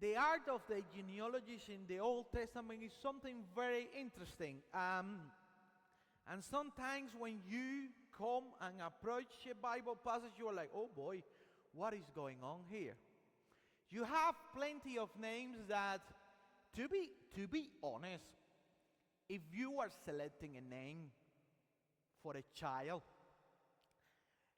The art of the genealogies in the Old Testament is something very interesting. And sometimes when you come and approach a Bible passage, you are like, oh boy, what is going on here? You have plenty of names that, to be honest, if you are selecting a name for a child,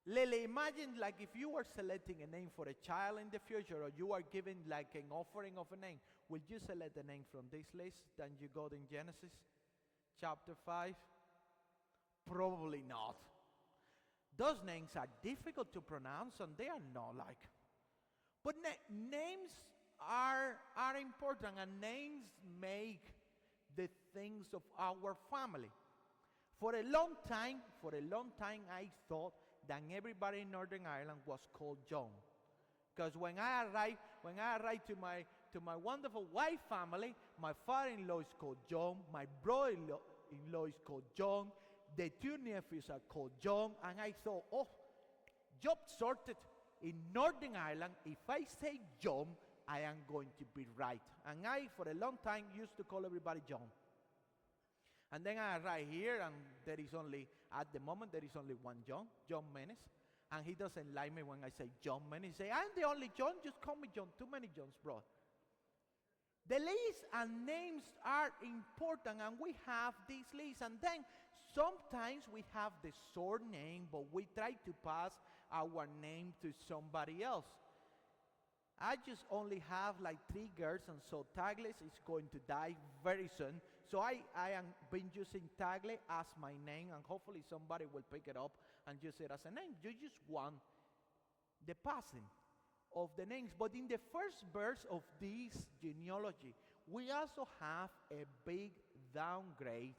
Lily, imagine like if you were selecting a name for a child in the future, or you are giving like an offering of a name, will you select the name from this list that you got in Genesis chapter 5? Probably not. Those names are difficult to pronounce and they are not like. But names are important, and names make the things of our family. For a long time, I thought that everybody in Northern Ireland was called John. Because when I arrived to my wonderful white family, my father-in-law is called John, my brother-in-law is called John, the two nephews are called John, and I thought, oh, job sorted. In Northern Ireland, if I say John, I am going to be right. And I, for a long time, used to call everybody John. And then I arrive here, and at the moment, there is only one John Menes. And he doesn't like me when I say John Menes. He say, I'm the only John, just call me John. Too many Johns, bro. The lists and names are important, and we have these lists. And then sometimes we have the surname, but we try to pass our name to somebody else. I just only have like 3 girls, and so Tagle is going to die very soon. So I am been using Tagle as my name, and hopefully somebody will pick it up and use it as a name. You just want the passing of the names. But in the first verse of this genealogy, we also have a big downgrade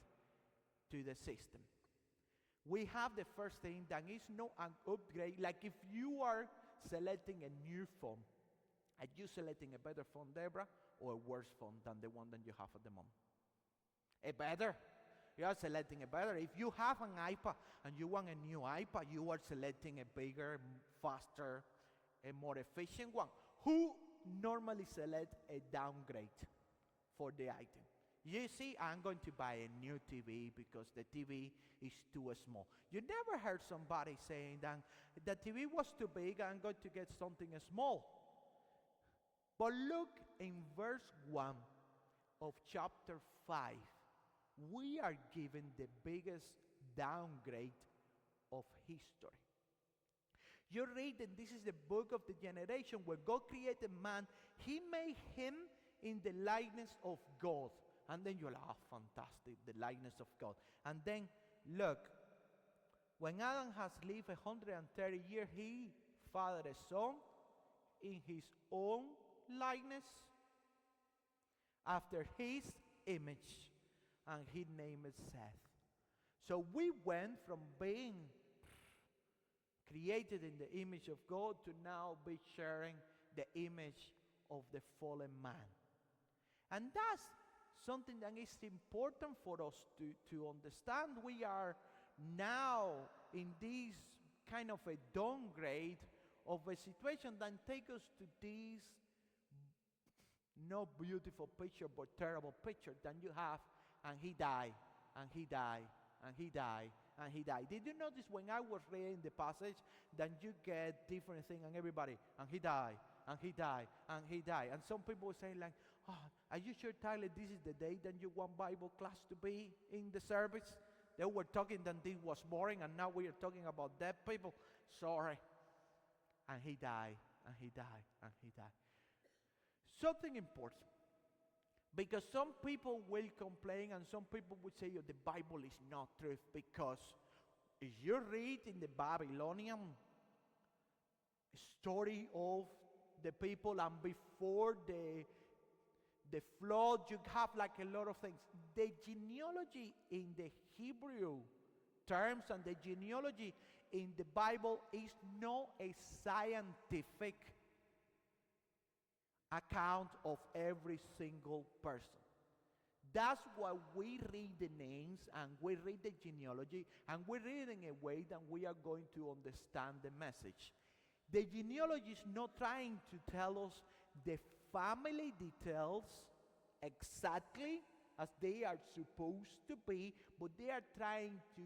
to the system. We have the first thing that is not an upgrade. Like if you are selecting a new phone, are you selecting a better phone, Deborah, or a worse phone than the one that you have at the moment? A better. You are selecting a better. If you have an iPad and you want a new iPad, you are selecting a bigger, faster, a more efficient one. Who normally select a downgrade for the item? You see, I'm going to buy a new TV because the TV is too small. You never heard somebody saying that the TV was too big, I'm going to get something small. But look in verse 1 of chapter 5. We are given the biggest downgrade of history. You read, and this is the book of the generation where God created man. He made him in the likeness of God. And then you're like, oh, fantastic, the likeness of God. And then, look, when Adam has lived 130 years, he fathered a son in his own likeness, after his image, and he named it Seth. So we went from being created in the image of God to now be sharing the image of the fallen man. And that's something that is important for us to understand. We are now in this kind of a downgrade of a situation that takes us to this not beautiful picture, but terrible picture that you have, and he died, and he died, and he died, and he died. Did you notice when I was reading the passage that you get different things, and everybody, and he died, and he died, and he died. And some people say like, oh, are you sure, Tyler, this is the day that you want Bible class to be in the service? They were talking that this was boring, and now we are talking about dead people. Sorry. And he died, and he died, and he died. Something important, because some people will complain and some people will say, oh, the Bible is not truth, because if you read in the Babylonian story of the people and before the flood, you have like a lot of things. The genealogy in the Hebrew terms and the genealogy in the Bible is not a scientific account of every single person. That's why we read the names and we read the genealogy, and we read it in a way that we are going to understand the message. The genealogy is not trying to tell us the family details exactly as they are supposed to be, but they are trying to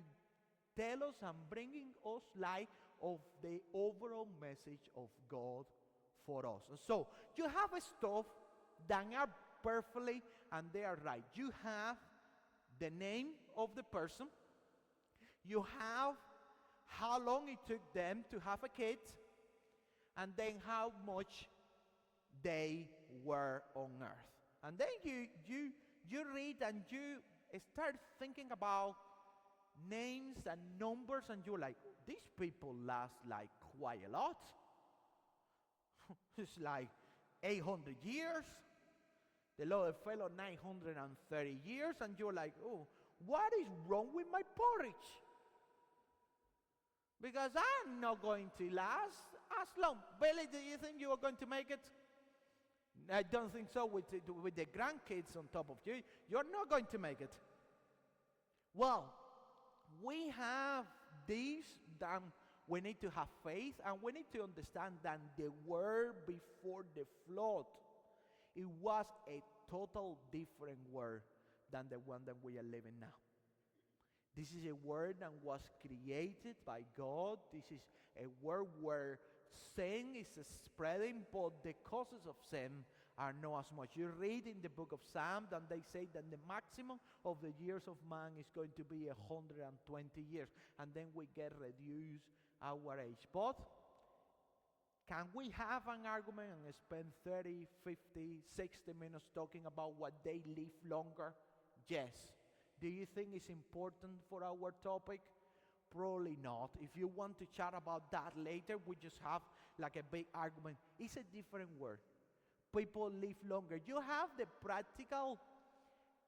tell us and bringing us light of the overall message of God for us. And so you have stuff that are perfectly and they are right. You have the name of the person. You have how long it took them to have a kid, and then how much they were on earth. And then you read and you start thinking about names and numbers, and you're like, these people last like quite a lot. It's like 800 years. The Lord fellow 930 years, and you're like, oh, what is wrong with my porridge? Because I'm not going to last as long. Billy, do you think you are going to make it? I don't think so with the grandkids on top of you. You're not going to make it. Well, we have these, then we need to have faith, and we need to understand that the world before the flood, it was a total different world than the one that we are living now. This is a world that was created by God. This is a world where sin is spreading, but the causes of sin are not as much. You read in the book of Psalms, and they say that the maximum of the years of man is going to be 120 years, and then we get reduced our age. But can we have an argument and spend 30, 50, 60 minutes talking about what they live longer? Yes. Do you think it's important for our topic? Probably not. If you want to chat about that later, we just have like a big argument. It's a different word. People live longer. You have the practical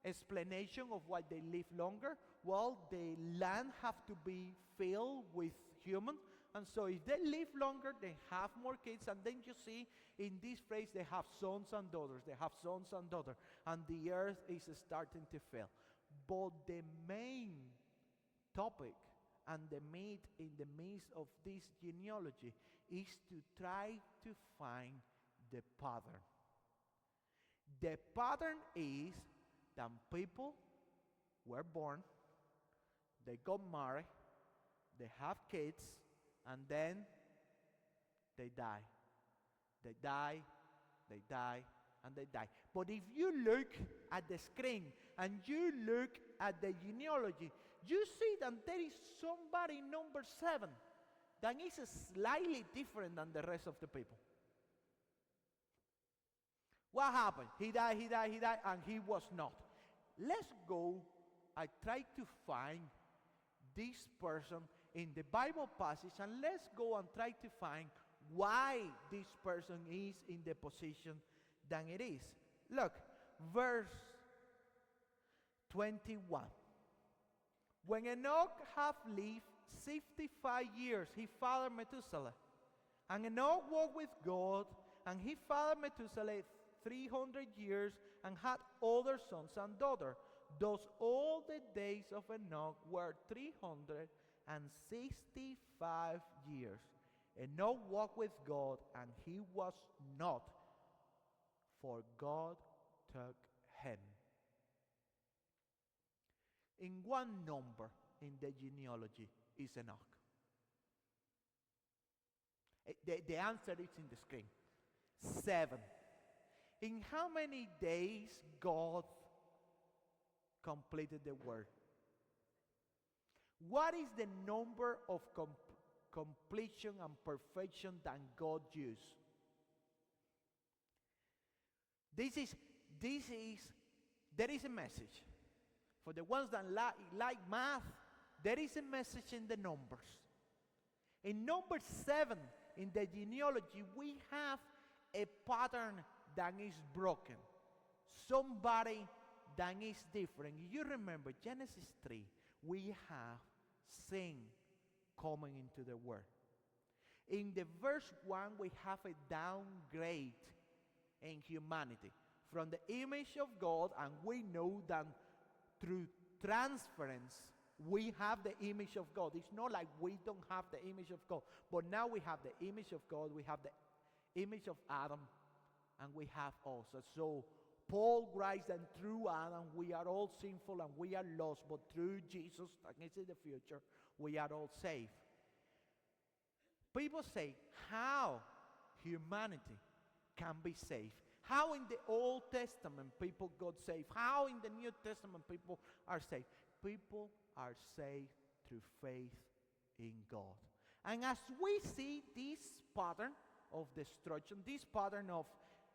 explanation of why they live longer. Well, the land have to be filled with humans. And so if they live longer, they have more kids. And then you see in this phrase, they have sons and daughters. They have sons and daughters. And the earth is starting to fill. But the main topic and the meat in the midst of this genealogy is to try to find the pattern. The pattern is that people were born, they got married, they have kids, and then they die. They die, they die, and they die. But if you look at the screen and you look at the genealogy, you see that there is somebody number 7 that is slightly different than the rest of the people. What happened? He died, and he was not. Let's go. I try to find this person in the Bible passage, and let's go and try to find why this person is in the position that it is. Look, verse 21. When Enoch had lived 65 years, he fathered Methuselah. And Enoch walked with God, and he fathered Methuselah 300 years, and had other sons and daughters. Thus all the days of Enoch were 365 years. Enoch walked with God, and he was not, for God took him. In one number in the genealogy is Enoch. The answer is in the screen. 7. In how many days God completed the work? What is the number of completion and perfection that God used? There is a message. For the ones that like math, there is a message in the numbers. In number 7, in the genealogy, we have a pattern that is broken. Somebody that is different. You remember Genesis 3, we have sin coming into the world. In the verse 1, we have a downgrade in humanity from the image of God, and we know that through transference we have the image of God. It's not like we don't have the image of God, but now we have the image of God, we have the image of Adam, and we have us. So Paul writes that through Adam we are all sinful and we are lost, but through Jesus, and it's in the future, we are all saved. People say, how humanity can be saved? How in the Old Testament people got saved? How in the New Testament people are saved? People are saved through faith in God. And as we see this pattern of destruction, this pattern of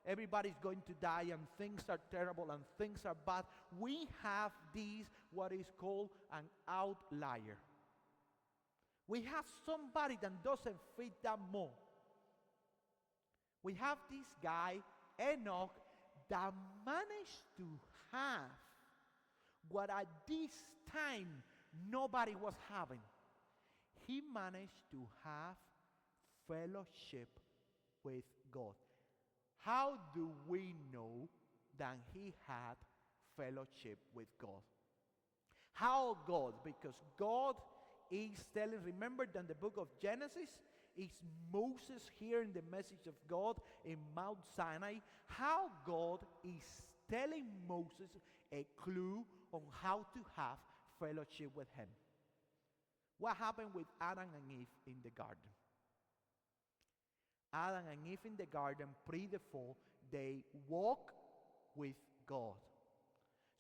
everybody's going to die and things are terrible and things are bad, we have this, what is called an outlier. We have somebody that doesn't fit that mold. We have this guy, Enoch, that managed to have what at this time nobody was having. He managed to have fellowship with God. How do we know that he had fellowship with God? How God? Because God is telling, remember that the book of Genesis is Moses hearing the message of God in Mount Sinai. How God is telling Moses a clue on how to have fellowship with him. What happened with Adam and Eve in the garden? Adam and Eve in the garden, pre the fall, they walk with God.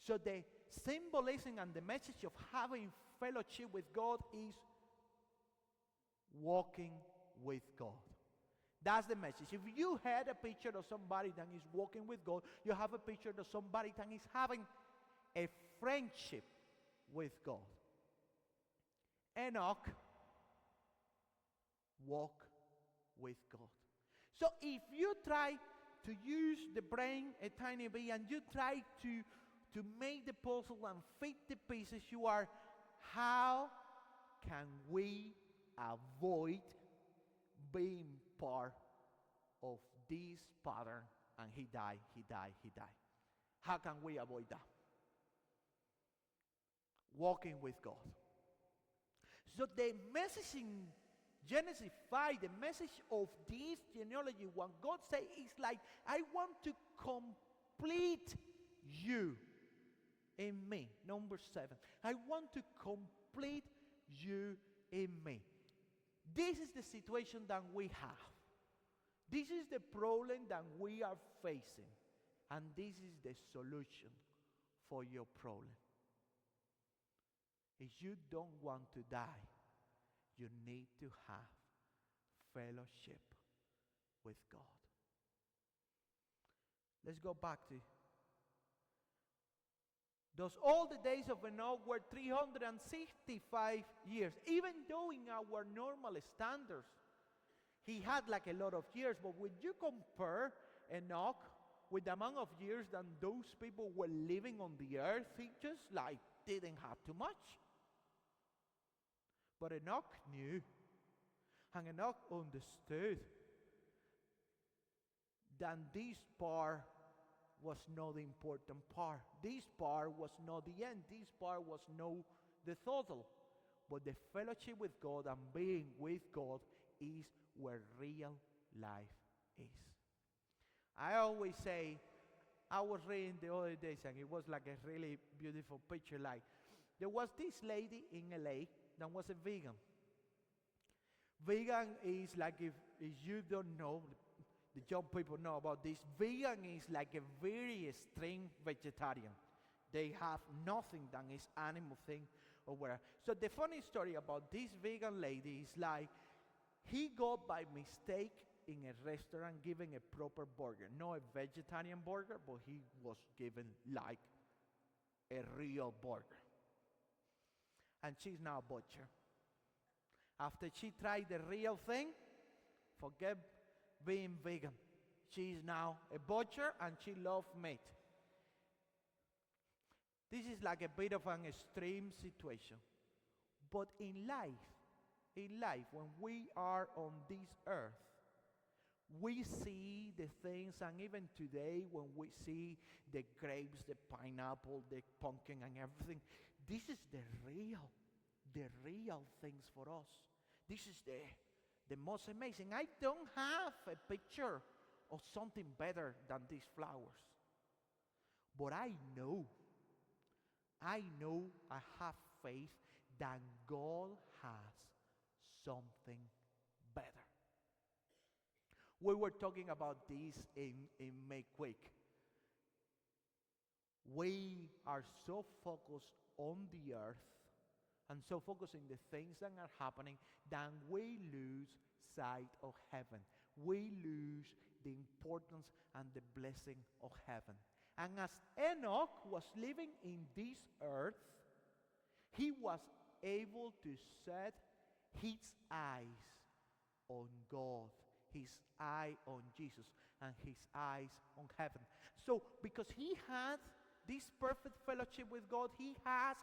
So the symbolism and the message of having fellowship with God is walking with God. That's the message. If you had a picture of somebody that is walking with God, you have a picture of somebody that is having a friendship with God. Enoch walked with God. So if you try to use the brain a tiny bit and you try to make the puzzle and fit the pieces, you are, how can we avoid being part of this pattern? And he died. How can we avoid that? Walking with God. So the message in Genesis 5, the message of this genealogy, what God says is like, I want to complete you in me. Number 7. I want to complete you in me. This is the situation that we have. This is the problem that we are facing. And this is the solution for your problem. If you don't want to die, you need to have fellowship with God. Let's go back to those. All the days of Enoch were 365 years. Even though in our normal standards, he had like a lot of years. But when you compare Enoch with the amount of years that those people were living on the earth, he just like didn't have too much. But Enoch knew, and Enoch understood that this part was not the important part. This part was not the end. This part was not the total. But the fellowship with God and being with God is where real life is. I always say, I was reading the other days and it was like a really beautiful picture. Like, there was this lady in LA that was a vegan. Vegan is like, if you don't know, the young people know about this, vegan is like a very extreme vegetarian. They have nothing that is animal thing or whatever. So the funny story about this vegan lady is like, he got by mistake in a restaurant given a proper burger. Not a vegetarian burger, but he was given like a real burger. And she's now a butcher. After she tried the real thing, forget being vegan. She's now a butcher and she loves meat. This is like a bit of an extreme situation. But in life, when we are on this earth, we see the things, and even today when we see the grapes, the pineapple, the pumpkin and everything, this is the real things for us. This is the most amazing. I don't have a picture of something better than these flowers. But I know, I have faith that God has something better. We were talking about this in Make Quick. We are so focused on the earth and so focused in the things that are happening that we lose sight of heaven. We lose the importance and the blessing of heaven. And as Enoch was living in this earth, he was able to set his eyes on God, his eye on Jesus, and his eyes on heaven. So because he had this perfect fellowship with God, he has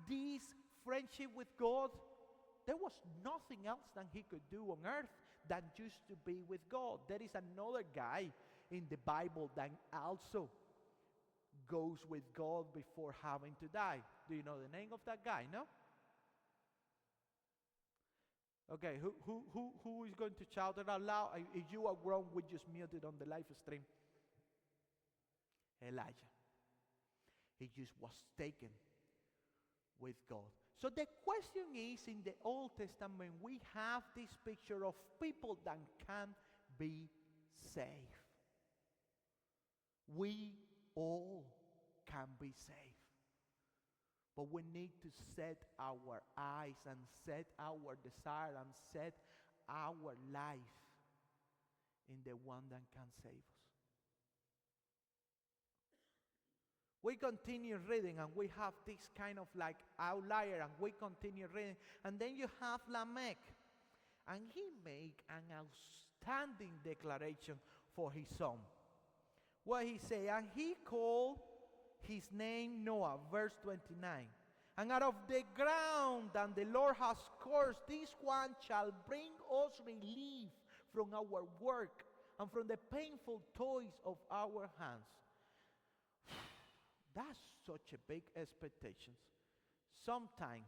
this friendship with God, there was nothing else that he could do on earth than just to be with God. There is another guy in the Bible that also goes with God before having to die. Do you know the name of that guy? No? Okay, who is going to shout it out loud? If you are grown, we just mute it on the live stream. Elijah. He just was taken with God. So the question is, in the Old Testament, we have this picture of people that can be saved. We all can be saved. But we need to set our eyes and set our desire and set our life in the one that can save us. We continue reading and we have this kind of like outlier, and we continue reading. And then you have Lamech. And he made an outstanding declaration for his son. What he say? And he called his name Noah, verse 29. And out of the ground that the Lord has cursed, this one shall bring us relief from our work and from the painful toils of our hands. That's such a big expectation. Sometimes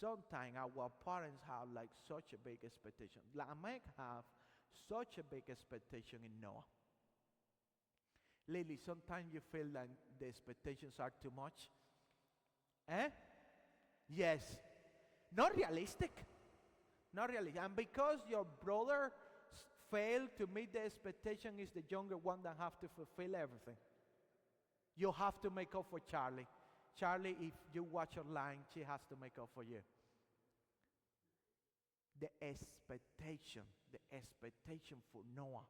our parents have like such a big expectation. Lamech have such a big expectation in Noah. Lily, sometimes you feel like the expectations are too much. Yes. Not realistic. Not realistic. And because your brother failed to meet the expectation, is the younger one that have to fulfill everything. You have to make up for Charlie. Charlie, if you watch online, she has to make up for you. The expectation for Noah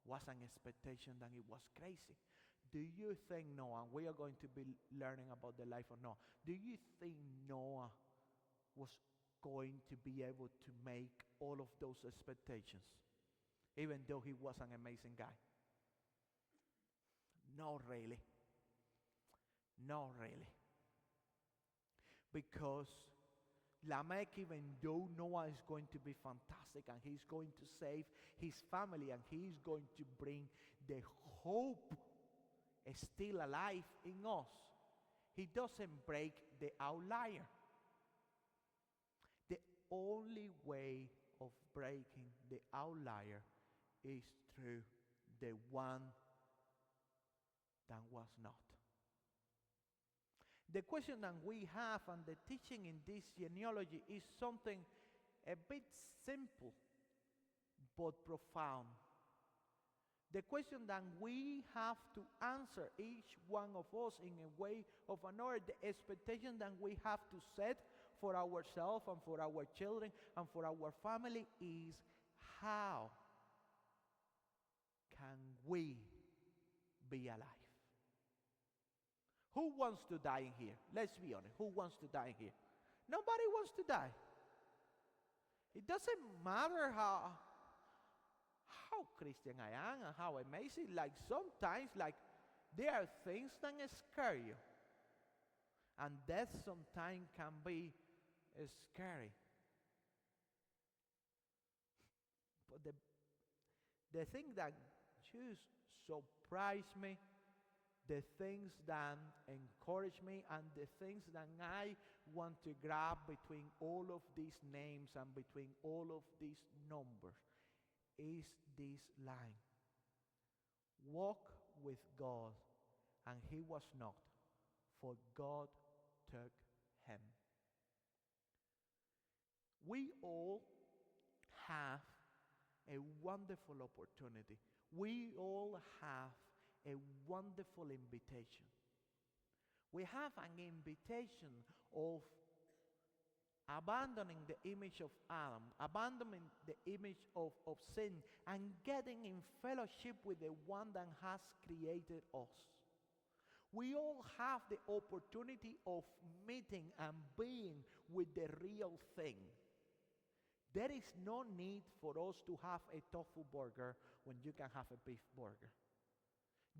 was an expectation that it was crazy. Do you think Noah, we are going to be learning about the life of Noah, do you think Noah was going to be able to make all of those expectations, even though he was an amazing guy? Not really. Not really. Because Lamech, even though Noah is going to be fantastic and he's going to save his family and he's going to bring the hope still alive in us, he doesn't break the outlier. The only way of breaking the outlier is through the one that was not. The question that we have and the teaching in this genealogy is something a bit simple but profound. The question that we have to answer, each one of us in a way of another, the expectation that we have to set for ourselves and for our children and for our family is, how can we be alive? Who wants to die in here? Let's be honest. Who wants to die in here? Nobody wants to die. It doesn't matter how Christian I am and how amazing. Like sometimes, like there are things that scare you. And death sometimes can be scary. But the thing that just surprised me, the things that encourage me, and the things that I want to grab between all of these names and between all of these numbers is this line. walk with God, and he was not, for God took him. We all have a wonderful opportunity. We all have a wonderful invitation. We have an invitation of abandoning the image of Adam, abandoning the image of sin, and getting in fellowship with the one that has created us. We all have the opportunity of meeting and being with the real thing. There is no need for us to have a tofu burger when you can have a beef burger.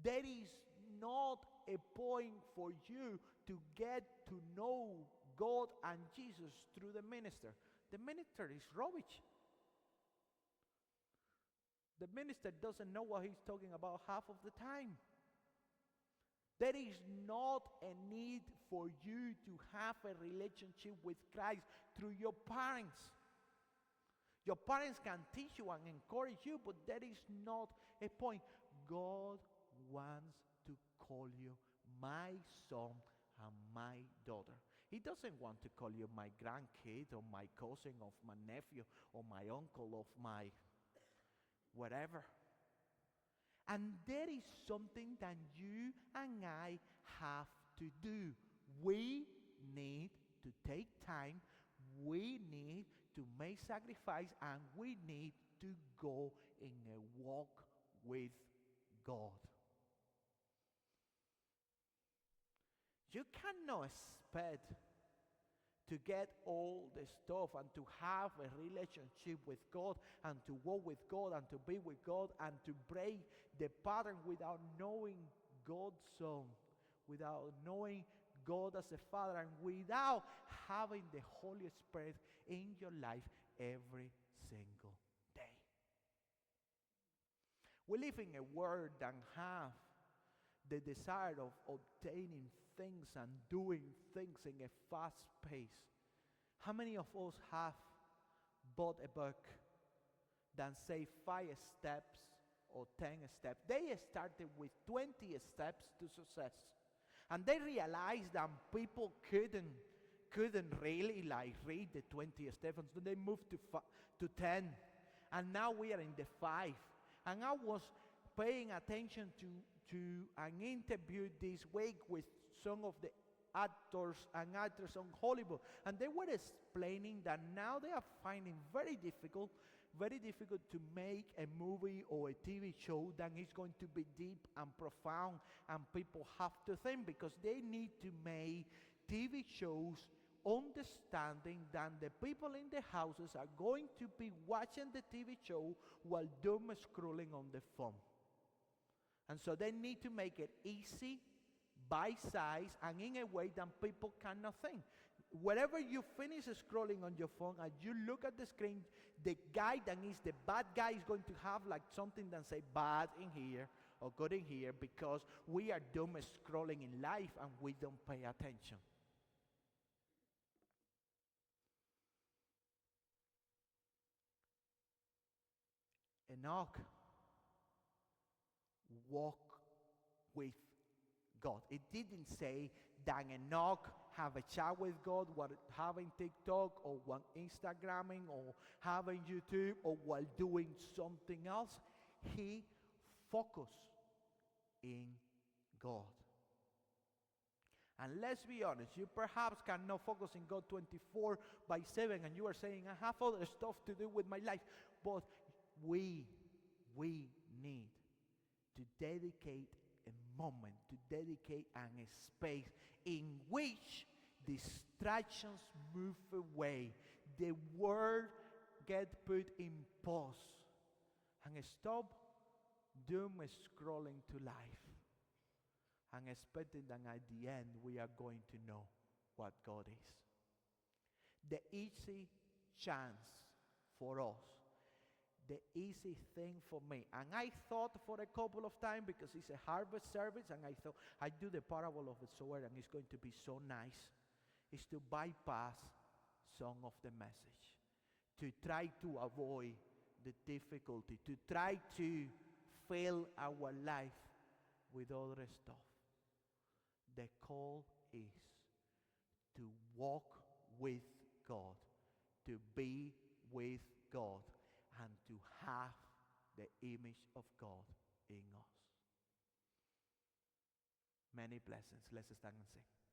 There is not a point for you to get to know God and Jesus through the minister. The minister is rubbish. The minister doesn't know what he's talking about half of the time. There is not a need for you to have a relationship with Christ through your parents. Your parents can teach you and encourage you, but there is not a point. God wants to call you my son and my daughter. He doesn't want to call you my grandkid or my cousin or my nephew or my uncle or my whatever. And there is something that you and I have to do. We need to take time. We need to make sacrifice, and we need to go in a walk with God. You cannot expect to get all the stuff and to have a relationship with God and to walk with God and to be with God and to break the pattern without knowing God's Son, without knowing God as a Father, and without having the Holy Spirit in your life every single day. We live in a world that have the desire of obtaining things and doing things in a fast pace. How many of us have bought a book that say 5 steps or 10 steps? They started with 20 steps to success. And they realized that people couldn't really like read the 20 steps, so they moved to 10. And now we are in the 5. And I was paying attention to an interview this week with some of the actors and actresses on Hollywood, and they were explaining that now they are finding very difficult to make a movie or a TV show that is going to be deep and profound and people have to think, because they need to make TV shows understanding that the people in the houses are going to be watching the TV show while doom scrolling on the phone. And so they need to make it easy, bite-size, and in a way that people cannot think. Wherever you finish scrolling on your phone and you look at the screen, the guy that is the bad guy is going to have like something that say bad in here or good in here, because we are doom scrolling in life and we don't pay attention. Enoch walk with God. It didn't say that Enoch have a chat with God while having TikTok or while Instagramming or having YouTube or while doing something else. He focused in God. And let's be honest, you perhaps cannot focus in God 24/7, and you are saying, I have other stuff to do with my life. But we need to dedicate a moment, to dedicate a space in which distractions move away, the world get put in pause, and stop doom scrolling to life and expecting that at the end we are going to know what God is. The easy chance for us, the easy thing for me, and I thought for a couple of times, because it's a harvest service, and I thought I do the parable of the sower and it's going to be so nice, is to bypass some of the message, to try to avoid the difficulty, to try to fill our life with other stuff. The call is to walk with God, to be with God, and to have the image of God in us. Many blessings. Let's stand and sing.